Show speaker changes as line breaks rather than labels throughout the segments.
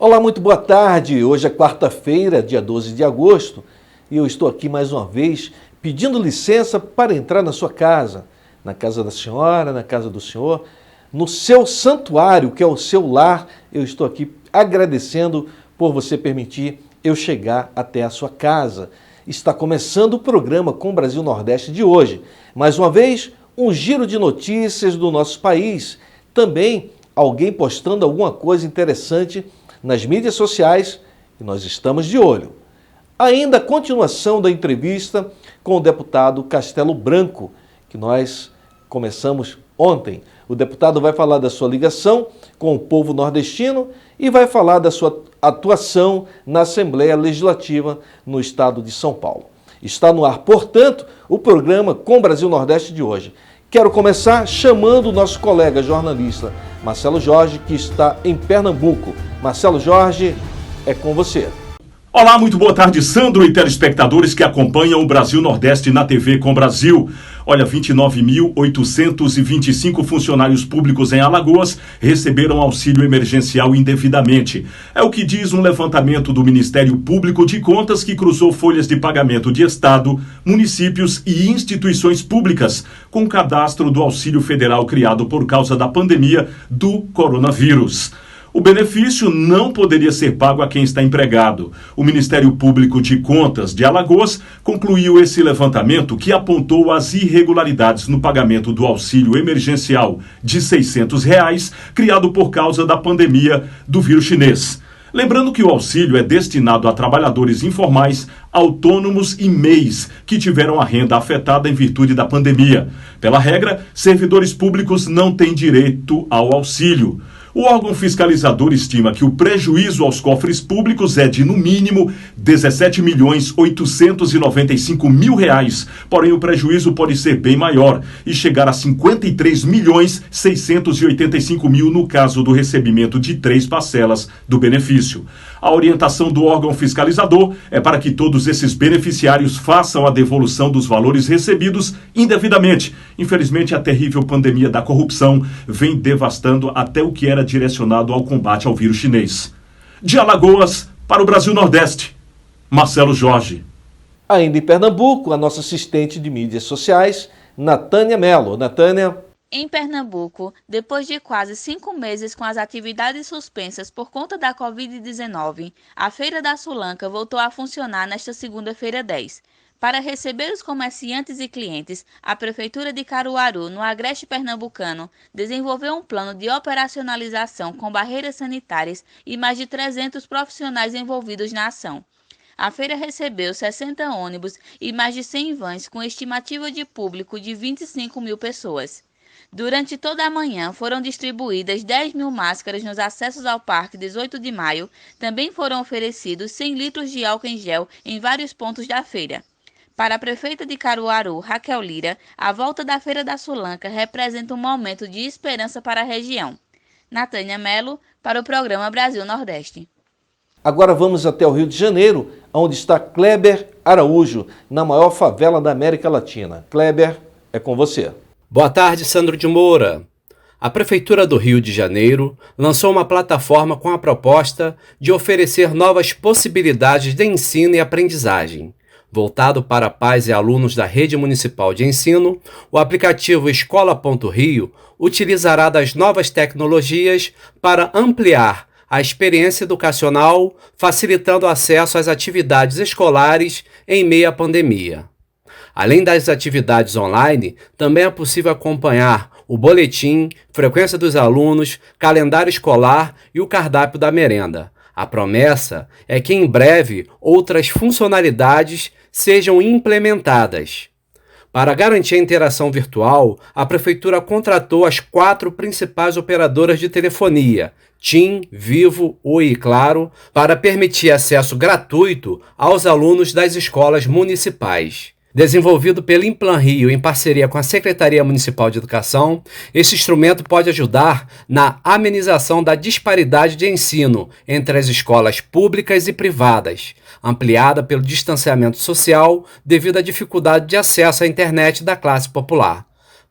Olá, muito boa tarde. Hoje é quarta-feira, dia 12 de agosto, e eu estou aqui mais uma vez pedindo licença para entrar na sua casa, na casa da senhora, na casa do senhor, no seu santuário, que é o seu lar. Eu estou aqui agradecendo por você permitir eu chegar até a sua casa. Está começando o programa Com Brasil Nordeste de hoje. Mais uma vez, um giro de notícias do nosso país. Também alguém postando alguma coisa interessante nas mídias sociais e nós estamos de olho. Ainda a continuação da entrevista com o deputado Castelo Branco, que nós começamos ontem. O deputado vai falar da sua ligação com o povo nordestino e vai falar da sua atuação na Assembleia Legislativa no estado de São Paulo. Está no ar, portanto, o programa Com Brasil Nordeste de hoje. Quero começar chamando o nosso colega jornalista Marcelo Jorge, que está em Pernambuco. Marcelo Jorge, é com você.
Olá, muito boa tarde, Sandro e telespectadores que acompanham o Brasil Nordeste na TV Com Brasil. Olha, 29.825 funcionários públicos em Alagoas receberam auxílio emergencial indevidamente. É o que diz um levantamento do Ministério Público de Contas que cruzou folhas de pagamento de Estado, municípios e instituições públicas com o cadastro do auxílio federal criado por causa da pandemia do coronavírus. O benefício não poderia ser pago a quem está empregado. O Ministério Público de Contas de Alagoas concluiu esse levantamento que apontou as irregularidades no pagamento do auxílio emergencial de R$ 600, criado por causa da pandemia do vírus chinês. Lembrando que o auxílio é destinado a trabalhadores informais, autônomos e MEIs que tiveram a renda afetada em virtude da pandemia. Pela regra, servidores públicos não têm direito ao auxílio. O órgão fiscalizador estima que o prejuízo aos cofres públicos é de, no mínimo, R$ 17.895.000, porém o prejuízo pode ser bem maior e chegar a R$ 53.685.000 no caso do recebimento de 3 parcelas do benefício. A orientação do órgão fiscalizador é para que todos esses beneficiários façam a devolução dos valores recebidos indevidamente. Infelizmente, a terrível pandemia da corrupção vem devastando até o que era direcionado ao combate ao vírus chinês. De Alagoas para o Brasil Nordeste, Marcelo Jorge.
Ainda em Pernambuco, a nossa assistente de mídias sociais, Natânia Mello. Natânia.
Em Pernambuco, depois de quase 5 meses com as atividades suspensas por conta da Covid-19, a Feira da Sulanca voltou a funcionar nesta segunda-feira 10. Para receber os comerciantes e clientes, a Prefeitura de Caruaru, no agreste pernambucano, desenvolveu um plano de operacionalização com barreiras sanitárias e mais de 300 profissionais envolvidos na ação. A feira recebeu 60 ônibus e mais de 100 vans com estimativa de público de 25 mil pessoas. Durante toda a manhã foram distribuídas 10 mil máscaras nos acessos ao Parque 18 de Maio. Também foram oferecidos 100 litros de álcool em gel em vários pontos da feira. Para a prefeita de Caruaru, Raquel Lira, a volta da Feira da Sulanca representa um momento de esperança para a região. Natânia Mello, para o programa Brasil Nordeste.
Agora vamos até o Rio de Janeiro, onde está Kleber Araújo, na maior favela da América Latina. Kleber, é com você.
Boa tarde, Sandro de Moura. A Prefeitura do Rio de Janeiro lançou uma plataforma com a proposta de oferecer novas possibilidades de ensino e aprendizagem. Voltado para pais e alunos da Rede Municipal de Ensino, o aplicativo Escola.Rio utilizará das novas tecnologias para ampliar a experiência educacional, facilitando o acesso às atividades escolares em meio à pandemia. Além das atividades online, também é possível acompanhar o boletim, frequência dos alunos, calendário escolar e o cardápio da merenda. A promessa é que em breve outras funcionalidades sejam implementadas. Para garantir a interação virtual, a Prefeitura contratou as 4 principais operadoras de telefonia, TIM, Vivo, Oi e Claro, para permitir acesso gratuito aos alunos das escolas municipais. Desenvolvido pela Implan Rio em parceria com a Secretaria Municipal de Educação, esse instrumento pode ajudar na amenização da disparidade de ensino entre as escolas públicas e privadas, ampliada pelo distanciamento social devido à dificuldade de acesso à internet da classe popular.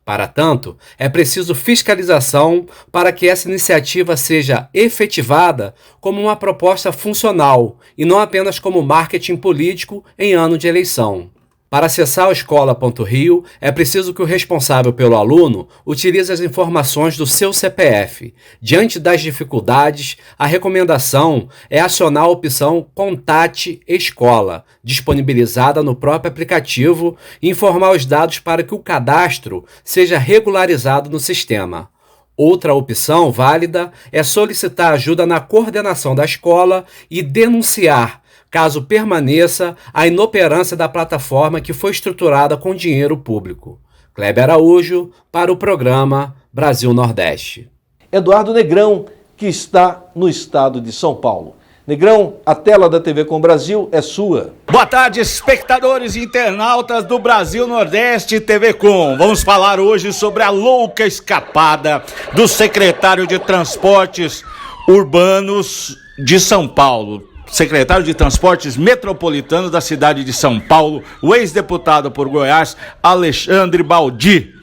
Para tanto, é preciso fiscalização para que essa iniciativa seja efetivada como uma proposta funcional e não apenas como marketing político em ano de eleição. Para acessar o escola.rio, é preciso que o responsável pelo aluno utilize as informações do seu CPF. Diante das dificuldades, a recomendação é acionar a opção Contate Escola, disponibilizada no próprio aplicativo, e informar os dados para que o cadastro seja regularizado no sistema. Outra opção válida é solicitar ajuda na coordenação da escola e denunciar, caso permaneça, a inoperância da plataforma que foi estruturada com dinheiro público. Kleber Araújo, para o programa Brasil Nordeste.
Eduardo Negrão, que está no estado de São Paulo. Negrão, a tela da TV Com Brasil é sua.
Boa tarde, espectadores e internautas do Brasil Nordeste TV Com. Vamos falar hoje sobre a louca escapada do secretário de Transportes Urbanos de São Paulo. Secretário de Transportes Metropolitano da cidade de São Paulo, o ex-deputado por Goiás, Alexandre Baldi.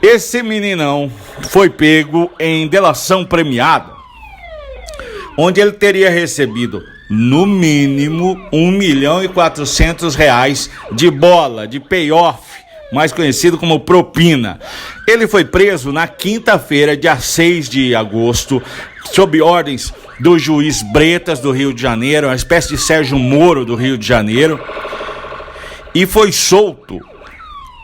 Esse meninão foi pego em delação premiada, onde ele teria recebido, no mínimo, R$1.400.000 de bola, de payoff, mais conhecido como propina. Ele foi preso na quinta-feira, dia 6 de agosto, sob ordens do juiz Bretas, do Rio de Janeiro, uma espécie de Sérgio Moro do Rio de Janeiro, e foi solto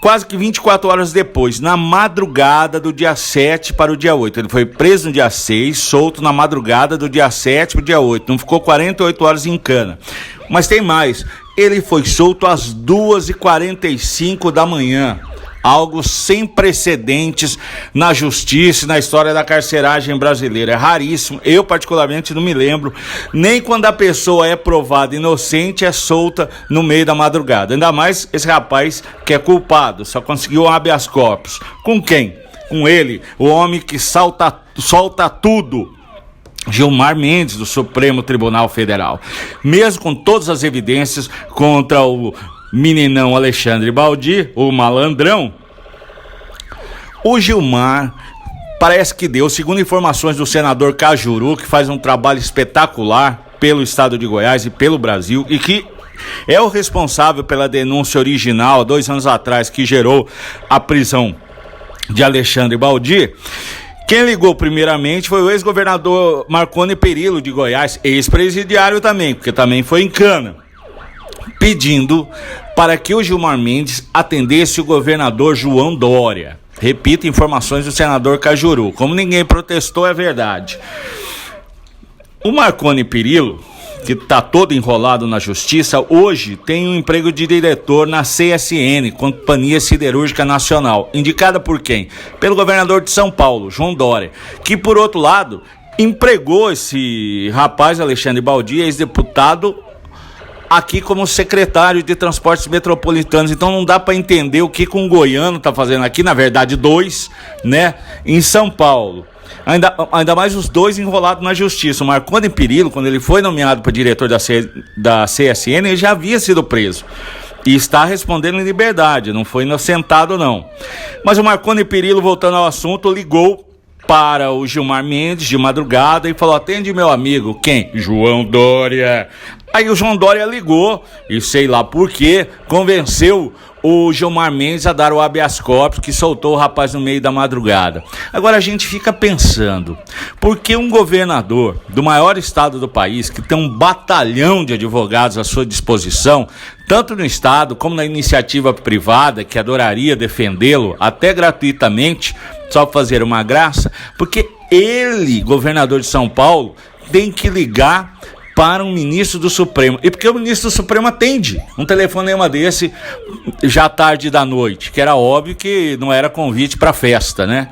quase que 24 horas depois, na madrugada do dia 7 para o dia 8. Ele foi preso no dia 6, solto na madrugada do dia 7 para o dia 8. Não ficou 48 horas em cana. Mas tem mais, ele foi solto às 2h45 da manhã. Algo sem precedentes na justiça e na história da carceragem brasileira. É raríssimo. Eu, particularmente, não me lembro. Nem quando a pessoa é provada inocente, é solta no meio da madrugada. Ainda mais esse rapaz que é culpado, só conseguiu um habeas corpus. Com quem? Com ele, o homem que solta tudo. Gilmar Mendes, do Supremo Tribunal Federal. Mesmo com todas as evidências contra o meninão Alexandre Baldi, o malandrão, o Gilmar parece que deu, segundo informações do senador Cajuru, que faz um trabalho espetacular pelo estado de Goiás e pelo Brasil, e que é o responsável pela denúncia original, 2 anos atrás, que gerou a prisão de Alexandre Baldi. Quem ligou primeiramente foi o ex-governador Marconi Perillo de Goiás, ex-presidiário também, porque também foi em cana, pedindo para que o Gilmar Mendes atendesse o governador João Dória. Repito, informações do senador Cajuru. Como ninguém protestou, é verdade. O Marconi Perillo, que está todo enrolado na justiça, hoje tem um emprego de diretor na CSN, Companhia Siderúrgica Nacional. Indicada por quem? Pelo governador de São Paulo, João Dória, que, por outro lado, empregou esse rapaz, Alexandre Baldi, ex-deputado, aqui como secretário de Transportes Metropolitanos. Então não dá para entender o que um goiano está fazendo aqui, na verdade 2, né, em São Paulo. Ainda mais os 2 enrolados na justiça. O Marconi Perillo, quando ele foi nomeado para diretor da CSN, ele já havia sido preso e está respondendo em liberdade, não foi inocentado não. Mas o Marconi Perillo, voltando ao assunto, ligou para o Gilmar Mendes de madrugada e falou: atende meu amigo. Quem? João Dória. Aí o João Dória ligou e, sei lá por quê, convenceu o Gilmar Mendes a dar o habeas corpus, que soltou o rapaz no meio da madrugada. Agora a gente fica pensando, por que um governador do maior estado do país, que tem um batalhão de advogados à sua disposição, tanto no estado como na iniciativa privada, que adoraria defendê-lo até gratuitamente, só para fazer uma graça, porque ele, governador de São Paulo, tem que ligar para um ministro do Supremo. E porque o ministro do Supremo atende um telefonema desse já tarde da noite, que era óbvio que não era convite para festa, né?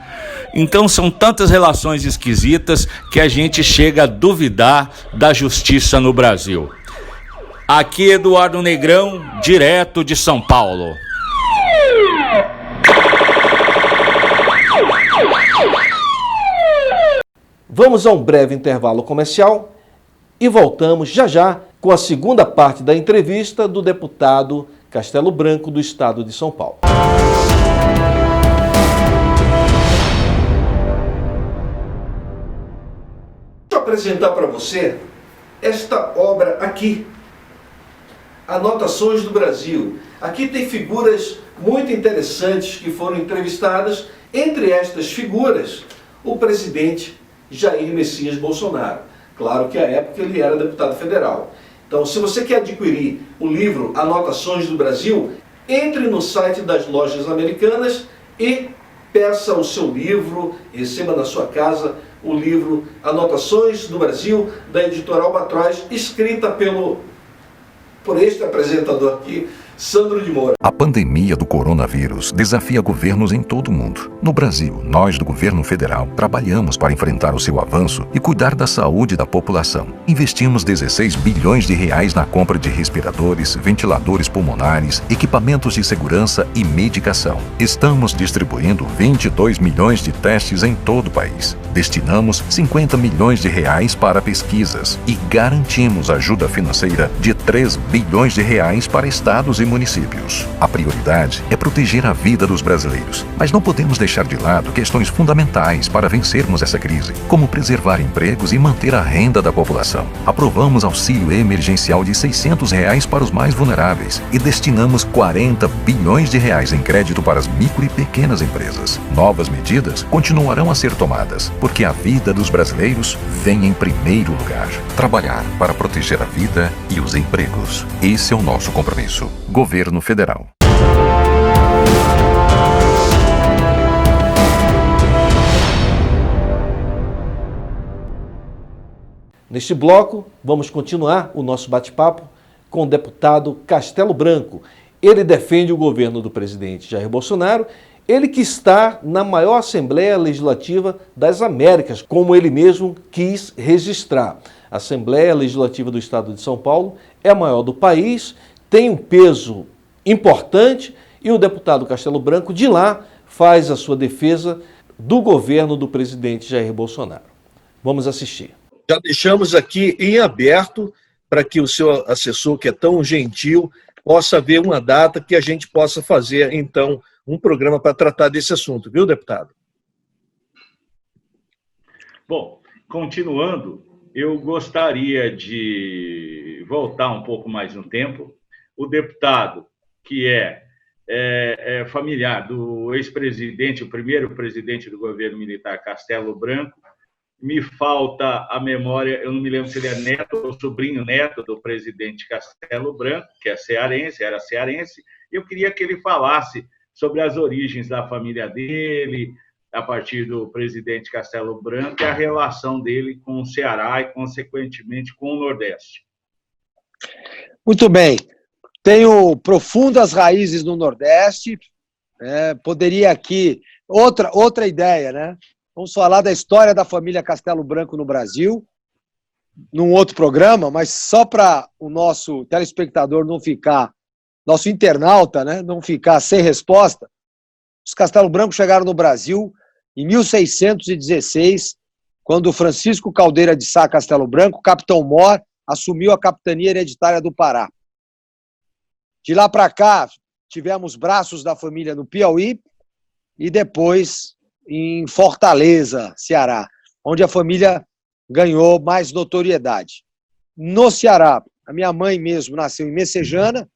Então são tantas relações esquisitas que a gente chega a duvidar da justiça no Brasil. Aqui Eduardo Negrão, direto de São Paulo.
Vamos a um breve intervalo comercial e voltamos já já com a segunda parte da entrevista do deputado Castelo Branco do estado de São Paulo. apresentar para você esta obra aqui, Anotações do Brasil. Aqui tem figuras muito interessantes que foram entrevistadas, entre estas figuras, o presidente Jair Messias Bolsonaro. Claro que à época ele era deputado federal. Então, se você quer adquirir o livro Anotações do Brasil, entre no site das lojas americanas e peça o seu livro, receba na sua casa o livro Anotações do Brasil, da editora Albatroz, escrita por este apresentador aqui, Sandro de Moura.
A pandemia do coronavírus desafia governos em todo o mundo. No Brasil, nós do governo federal trabalhamos para enfrentar o seu avanço e cuidar da saúde da população. Investimos 16 bilhões de reais na compra de respiradores, ventiladores pulmonares, equipamentos de segurança e medicação. Estamos distribuindo 22 milhões de testes em todo o país. Destinamos 50 milhões de reais para pesquisas e garantimos ajuda financeira de 3 bilhões de reais para estados e municípios. A prioridade é proteger a vida dos brasileiros, mas não podemos deixar de lado questões fundamentais para vencermos essa crise, como preservar empregos e manter a renda da população. Aprovamos auxílio emergencial de R$ 600 para os mais vulneráveis e destinamos 40 bilhões de reais em crédito para as micro e pequenas empresas. Novas medidas continuarão a ser tomadas, porque a vida dos brasileiros vem em primeiro lugar. Trabalhar para proteger a vida e os empregos. Esse é o nosso compromisso. Governo Federal.
Neste bloco, vamos continuar o nosso bate-papo com o deputado Castelo Branco. Ele defende o governo do presidente Jair Bolsonaro, ele que está na maior Assembleia Legislativa das Américas, como ele mesmo quis registrar. A Assembleia Legislativa do Estado de São Paulo é a maior do país, tem um peso importante e o deputado Castelo Branco de lá faz a sua defesa do governo do presidente Jair Bolsonaro. Vamos assistir. Já deixamos aqui em aberto para que o seu assessor, que é tão gentil, possa ver uma data que a gente possa fazer, então, um programa para tratar desse assunto, viu, deputado?
Bom, continuando, eu gostaria de voltar um pouco mais no tempo. O deputado, que é familiar do ex-presidente, o primeiro presidente do governo militar, Castelo Branco, me falta a memória, eu não me lembro se ele é neto ou sobrinho neto do presidente Castelo Branco, que é cearense, era cearense. Eu queria que ele falasse sobre as origens da família dele, a partir do presidente Castelo Branco, e a relação dele com o Ceará e, consequentemente, com o Nordeste.
Muito bem. Tenho profundas raízes no Nordeste. Poderia aqui... Outra ideia, né? Vamos falar da história da família Castelo Branco no Brasil, num outro programa, mas só para o nosso telespectador não ficar, nosso internauta, né, não ficar sem resposta. Os Castelo Branco chegaram no Brasil em 1616, quando Francisco Caldeira de Sá Castelo Branco, capitão Mor, assumiu a capitania hereditária do Pará. De lá para cá, tivemos braços da família no Piauí e depois em Fortaleza, Ceará, onde a família ganhou mais notoriedade. No Ceará, a minha mãe mesmo nasceu em Messejana,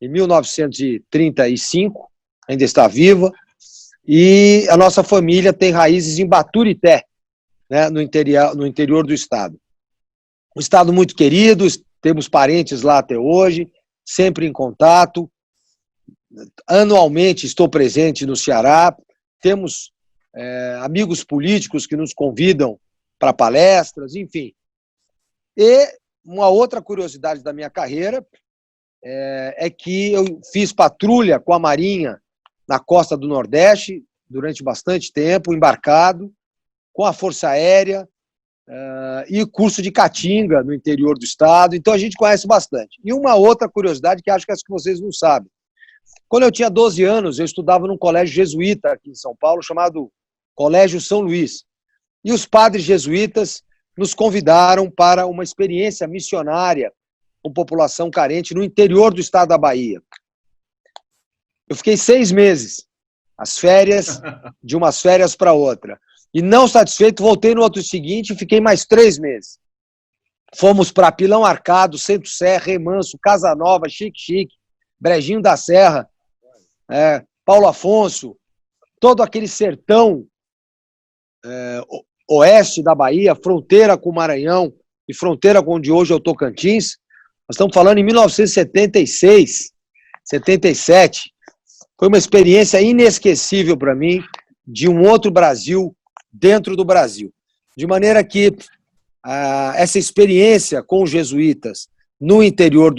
em 1935, ainda está viva, e a nossa família tem raízes em Baturité, né, no interior do estado. Um estado muito querido, temos parentes lá até hoje, sempre em contato. Anualmente estou presente no Ceará, temos amigos políticos que nos convidam para palestras, enfim. E uma outra curiosidade da minha carreira é que eu fiz patrulha com a Marinha na costa do Nordeste durante bastante tempo, embarcado, com a Força Aérea e curso de Caatinga no interior do estado, então a gente conhece bastante. E uma outra curiosidade que acho que vocês não sabem. Quando eu tinha 12 anos, eu estudava num colégio jesuíta aqui em São Paulo, chamado Colégio São Luís. E os padres jesuítas nos convidaram para uma experiência missionária com população carente no interior do estado da Bahia. Eu fiquei 6 meses, as férias, de umas férias para outra. E não satisfeito, voltei no outro seguinte e fiquei mais 3 meses. Fomos para Pilão Arcado, Centro Sé, Remanso, Casa Nova, Xique-Xique, Brejinho da Serra, Paulo Afonso, todo aquele sertão oeste da Bahia, fronteira com o Maranhão e fronteira com onde hoje é o Tocantins. Nós estamos falando em 1976, 77. Foi uma experiência inesquecível para mim, de um outro Brasil dentro do Brasil. De maneira que essa experiência com os jesuítas no interior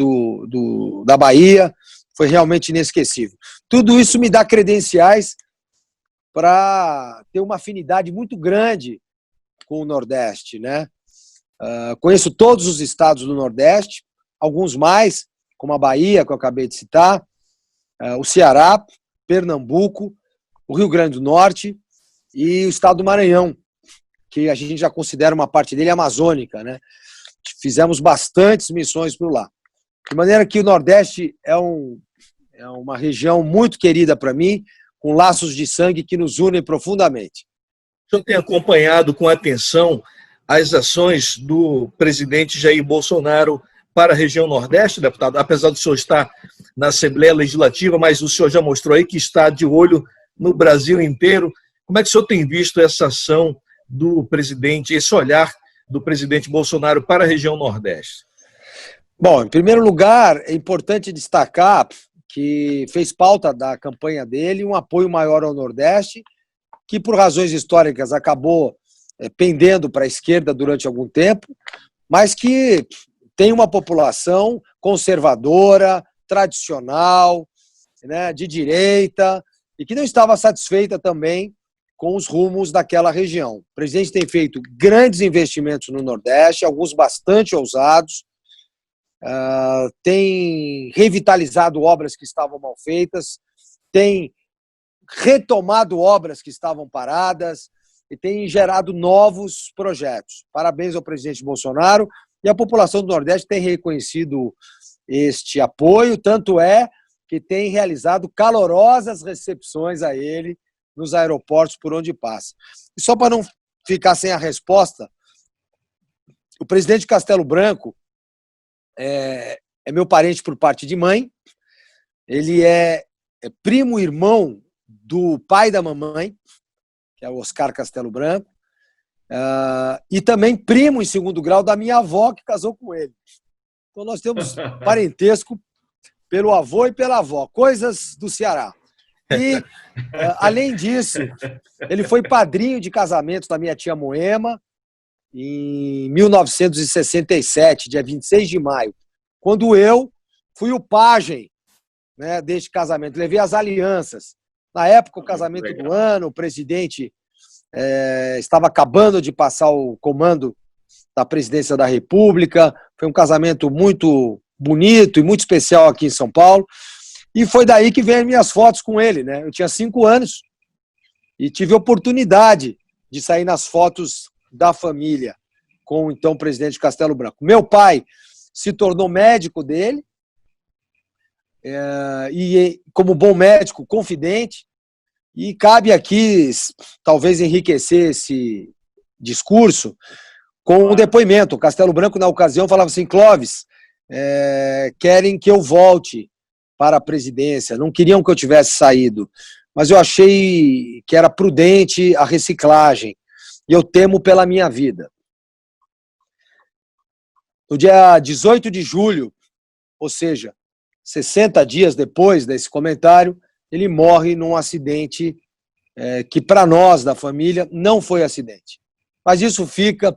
da Bahia foi realmente inesquecível. Tudo isso me dá credenciais para ter uma afinidade muito grande com o Nordeste, né? Conheço todos os estados do Nordeste, alguns mais, como a Bahia, que eu acabei de citar, o Ceará, Pernambuco, o Rio Grande do Norte e o estado do Maranhão, que a gente já considera uma parte dele amazônica, né? Fizemos bastantes missões por lá. De maneira que o Nordeste é uma região muito querida para mim, com laços de sangue que nos unem profundamente.
O senhor tem acompanhado com atenção as ações do presidente Jair Bolsonaro para a região Nordeste, deputado? Apesar do senhor estar na Assembleia Legislativa, mas o senhor já mostrou aí que está de olho no Brasil inteiro. Como é que o senhor tem visto essa ação do presidente, esse olhar do presidente Bolsonaro para a região Nordeste?
Bom, em primeiro lugar, é importante destacar que fez pauta da campanha dele um apoio maior ao Nordeste, que por razões históricas acabou pendendo para a esquerda durante algum tempo, mas que tem uma população conservadora, tradicional, né, de direita, e que não estava satisfeita também com os rumos daquela região. O presidente tem feito grandes investimentos no Nordeste, alguns bastante ousados, tem revitalizado obras que estavam mal feitas, tem retomado obras que estavam paradas e tem gerado novos projetos. Parabéns ao presidente Bolsonaro, e a população do Nordeste tem reconhecido este apoio, tanto é que tem realizado calorosas recepções a ele nos aeroportos por onde passa. E só para não ficar sem a resposta, o presidente Castelo Branco é meu parente por parte de mãe, ele é primo irmão do pai da mamãe, que é o Oscar Castelo Branco, e também primo em segundo grau da minha avó, que casou com ele. Então nós temos parentesco pelo avô e pela avó, coisas do Ceará. E, além disso, ele foi padrinho de casamento da minha tia Moema em 1967, dia 26 de maio, quando eu fui o pajem, né, deste casamento. Levei as alianças. Na época, o casamento do ano, o presidente estava acabando de passar o comando da presidência da República. Foi um casamento muito bonito e muito especial aqui em São Paulo. E foi daí que vêm minhas fotos com ele, né? Eu tinha 5 anos e tive a oportunidade de sair nas fotos da família com o então presidente Castelo Branco. Meu pai se tornou médico dele e, como bom médico, confidente. E cabe aqui, talvez, enriquecer esse discurso com um depoimento. O Castelo Branco, na ocasião, falava assim: Clóvis, querem que eu volte para a presidência, não queriam que eu tivesse saído, mas eu achei que era prudente a reciclagem, e eu temo pela minha vida. No dia 18 de julho, ou seja, 60 dias depois desse comentário, ele morre num acidente que, para nós da família, não foi acidente. Mas isso fica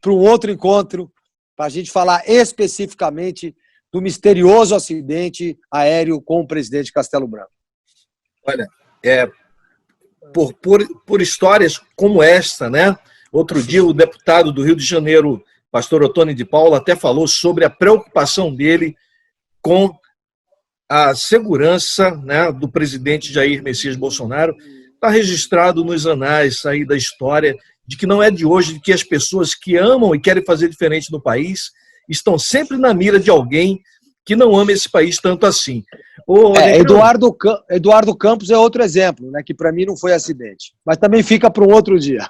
para um outro encontro, para a gente falar especificamente do misterioso acidente aéreo com o presidente Castelo Branco.
Olha, por histórias como esta, né? Outro dia o deputado do Rio de Janeiro, pastor Ottoni de Paula, até falou sobre a preocupação dele com a segurança, né, do presidente Jair Messias Bolsonaro. Está registrado nos anais aí da história de que não é de hoje, de que as pessoas que amam e querem fazer diferente no país estão sempre na mira de alguém que não ama esse país tanto assim. Ô,
Eduardo Campos é outro exemplo, né, que para mim não foi acidente. Mas também fica para um outro dia.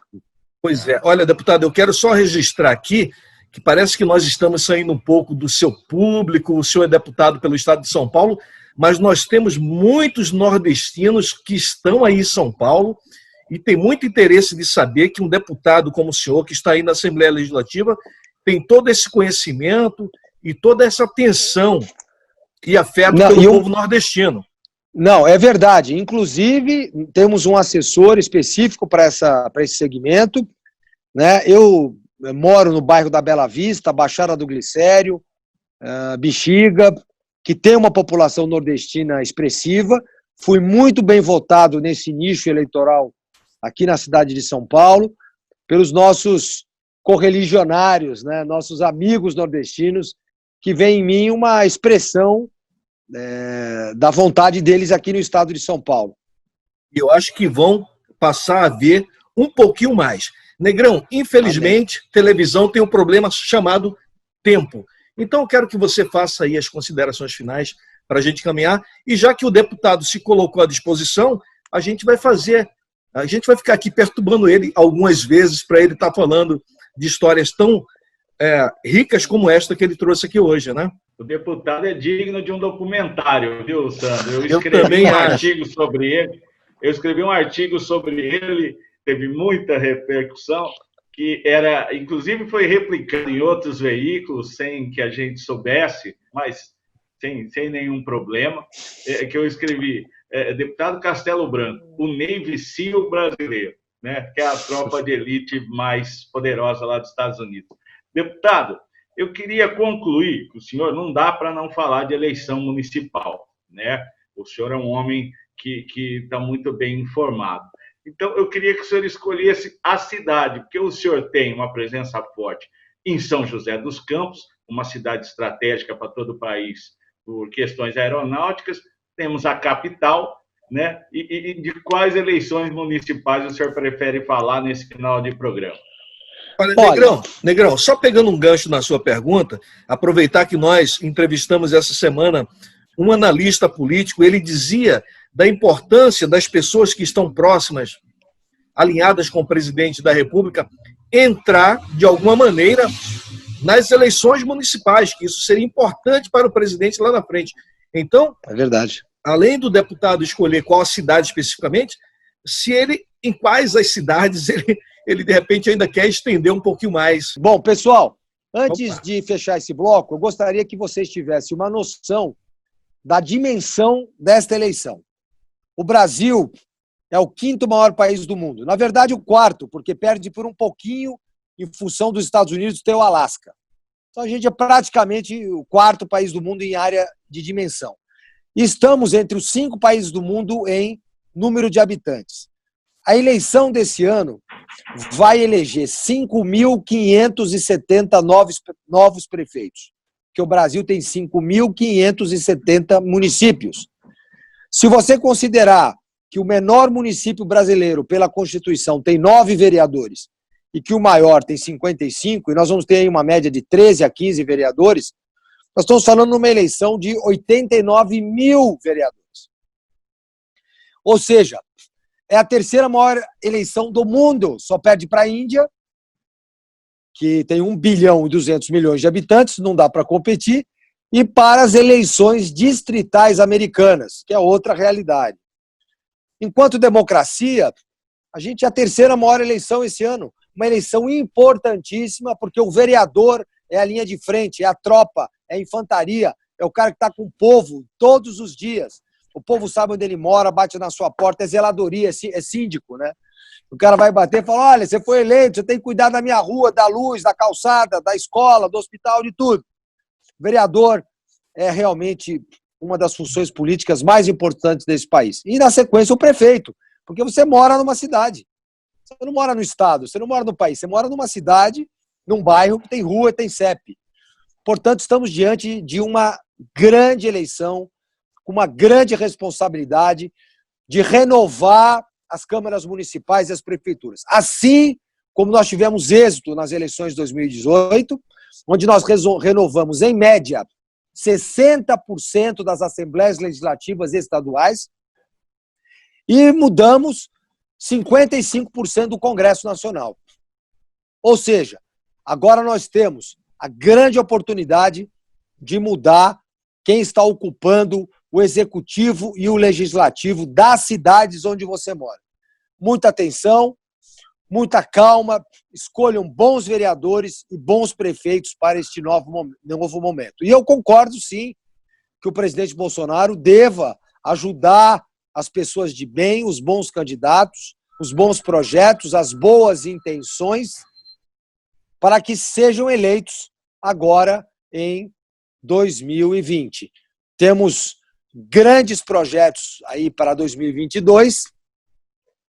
Pois é. Olha, deputado, eu quero só registrar aqui que parece que nós estamos saindo um pouco do seu público, o senhor é deputado pelo estado de São Paulo, mas nós temos muitos nordestinos que estão aí em São Paulo e tem muito interesse de saber que um deputado como o senhor, que está aí na Assembleia Legislativa, tem todo esse conhecimento e toda essa atenção e afeto pelo povo nordestino.
Não, é verdade. Inclusive, temos um assessor específico para esse segmento, né? Eu moro no bairro da Bela Vista, Baixada do Glicério, Bexiga, que tem uma população nordestina expressiva. Fui muito bem votado nesse nicho eleitoral aqui na cidade de São Paulo, pelos nossos correligionários, né? Nossos amigos nordestinos, que veem em mim uma expressão da vontade deles aqui no estado de São Paulo.
Eu acho que vão passar a ver um pouquinho mais. Negrão, infelizmente, televisão tem um problema chamado tempo. Então, eu quero que você faça aí as considerações finais para a gente caminhar. E já que o deputado se colocou à disposição, a gente vai ficar aqui perturbando ele algumas vezes para ele estar falando de histórias tão ricas como esta que ele trouxe aqui hoje, né?
O deputado é digno de um documentário, viu, Sandro? Eu escrevi um artigo sobre ele, teve muita repercussão, que inclusive foi replicado em outros veículos, sem que a gente soubesse, mas sem nenhum problema, que eu escrevi, deputado Castelo Branco, o Navy SEAL brasileiro, né, que é a tropa de elite mais poderosa lá dos Estados Unidos. Deputado, eu queria concluir que o senhor não dá para não falar de eleição municipal, né? O senhor é um homem que está muito bem informado. Então, eu queria que o senhor escolhesse a cidade, porque o senhor tem uma presença forte em São José dos Campos, uma cidade estratégica para todo o país por questões aeronáuticas, temos a capital, né? E de quais eleições municipais o senhor prefere falar nesse final de programa?
Olha, Negrão, só pegando um gancho na sua pergunta, aproveitar que nós entrevistamos essa semana um analista político, ele dizia da importância das pessoas que estão próximas, alinhadas com o presidente da República, entrar, de alguma maneira, nas eleições municipais, que isso seria importante para o presidente lá na frente. Então,
é verdade.
Além do deputado escolher qual a cidade especificamente, em quais as cidades ele de repente ainda quer estender um pouquinho mais.
Bom, pessoal, antes de fechar esse bloco, eu gostaria que vocês tivessem uma noção da dimensão desta eleição. O Brasil é o 5º maior país do mundo. Na verdade, o 4º, porque perde por um pouquinho em função dos Estados Unidos ter o Alasca. Então, a gente é praticamente o 4º país do mundo em área de dimensão. E estamos entre os 5 países do mundo em número de habitantes. A eleição desse ano vai eleger 5.570 novos prefeitos, porque o Brasil tem 5.570 municípios. Se você considerar que o menor município brasileiro, pela Constituição, tem 9 vereadores e que o maior tem 55, e nós vamos ter aí uma média de 13 a 15 vereadores, nós estamos falando numa eleição de 89 mil vereadores. Ou seja, é a 3ª maior eleição do mundo, só perde para a Índia, que tem 1 bilhão e 200 milhões de habitantes, não dá para competir, e para as eleições distritais americanas, que é outra realidade. Enquanto democracia, a gente é a 3ª maior eleição esse ano, uma eleição importantíssima, porque o vereador é a linha de frente, é a tropa, é a infantaria, é o cara que está com o povo todos os dias. O povo sabe onde ele mora, bate na sua porta, é zeladoria, é síndico, né? O cara vai bater e fala, olha, você foi eleito, você tem que cuidar da minha rua, da luz, da calçada, da escola, do hospital, de tudo. O vereador é realmente uma das funções políticas mais importantes desse país. E, na sequência, o prefeito, porque você mora numa cidade. Você não mora no estado, você não mora no país, você mora numa cidade, num bairro que tem rua, tem CEP. Portanto, estamos diante de uma grande eleição, com uma grande responsabilidade de renovar as câmaras municipais e as prefeituras. Assim como nós tivemos êxito nas eleições de 2018, onde nós renovamos, em média, 60% das assembleias legislativas estaduais e mudamos 55% do Congresso Nacional. Ou seja, agora nós temos a grande oportunidade de mudar quem está ocupando o executivo e o legislativo das cidades onde você mora. Muita atenção, muita calma, escolham bons vereadores e bons prefeitos para este novo momento. E eu concordo, sim, que o presidente Bolsonaro deva ajudar as pessoas de bem, os bons candidatos, os bons projetos, as boas intenções, para que sejam eleitos agora em 2020. Temos grandes projetos aí para 2022,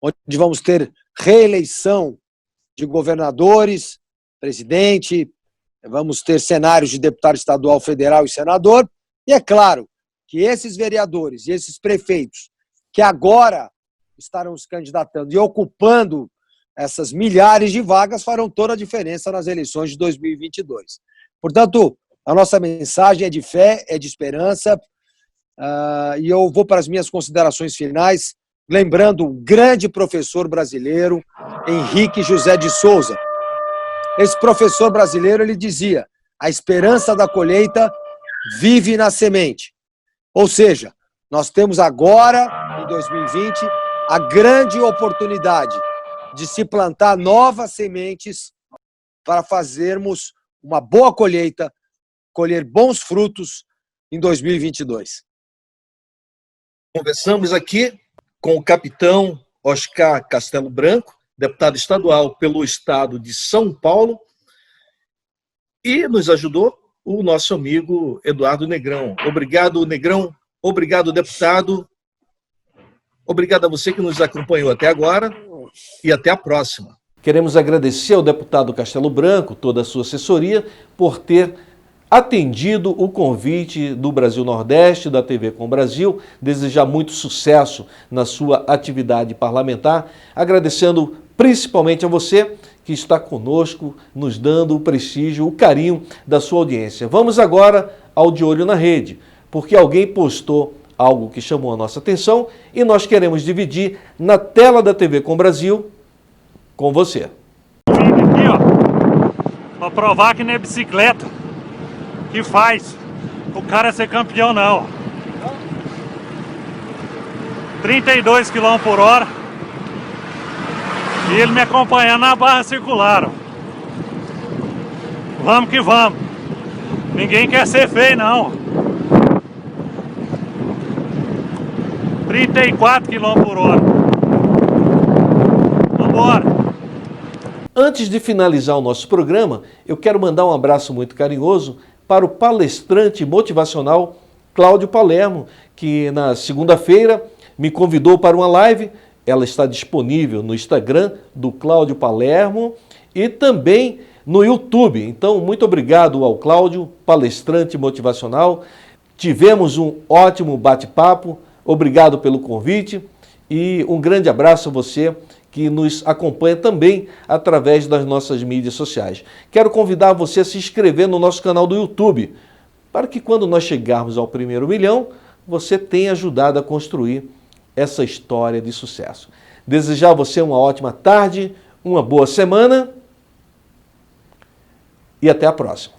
onde vamos ter reeleição de governadores, presidente, vamos ter cenários de deputado estadual, federal e senador, e é claro que esses vereadores e esses prefeitos que agora estarão se candidatando e ocupando essas milhares de vagas farão toda a diferença nas eleições de 2022. Portanto, a nossa mensagem é de fé, é de esperança, e eu vou para as minhas considerações finais, lembrando o grande professor brasileiro, Henrique José de Souza. Esse professor brasileiro, ele dizia, a esperança da colheita vive na semente. Ou seja, nós temos agora, em 2020, a grande oportunidade de se plantar novas sementes para fazermos uma boa colheita, colher bons frutos em 2022.
Conversamos aqui com o capitão Oscar Castelo Branco, deputado estadual pelo estado de São Paulo, e nos ajudou o nosso amigo Eduardo Negrão. Obrigado, Negrão. Obrigado, deputado. Obrigado a você que nos acompanhou até agora e até a próxima. Queremos agradecer ao deputado Castelo Branco, toda a sua assessoria, por ter atendido o convite do Brasil Nordeste, da TV Com Brasil, desejar muito sucesso na sua atividade parlamentar, agradecendo principalmente a você que está conosco, nos dando o prestígio, o carinho da sua audiência. Vamos agora ao De Olho na Rede, porque alguém postou algo que chamou a nossa atenção e nós queremos dividir na tela da TV Com Brasil com você.
Aqui, ó, pra provar que não é bicicleta que faz o cara ser campeão, não. 32 km/h e ele me acompanhando na barra circular, ó. Vamos que vamos. Ninguém quer ser feio, não. 34 km/h. Vambora.
Antes de finalizar o nosso programa, eu quero mandar um abraço muito carinhoso para o palestrante motivacional Cláudio Palermo, que na segunda-feira me convidou para uma live. Ela está disponível no Instagram do Cláudio Palermo e também no YouTube. Então, muito obrigado ao Cláudio, palestrante motivacional. Tivemos um ótimo bate-papo. Obrigado pelo convite e um grande abraço a você que nos acompanha também através das nossas mídias sociais. Quero convidar você a se inscrever no nosso canal do YouTube, para que quando nós chegarmos ao 1º milhão, você tenha ajudado a construir essa história de sucesso. Desejar a você uma ótima tarde, uma boa semana e até a próxima.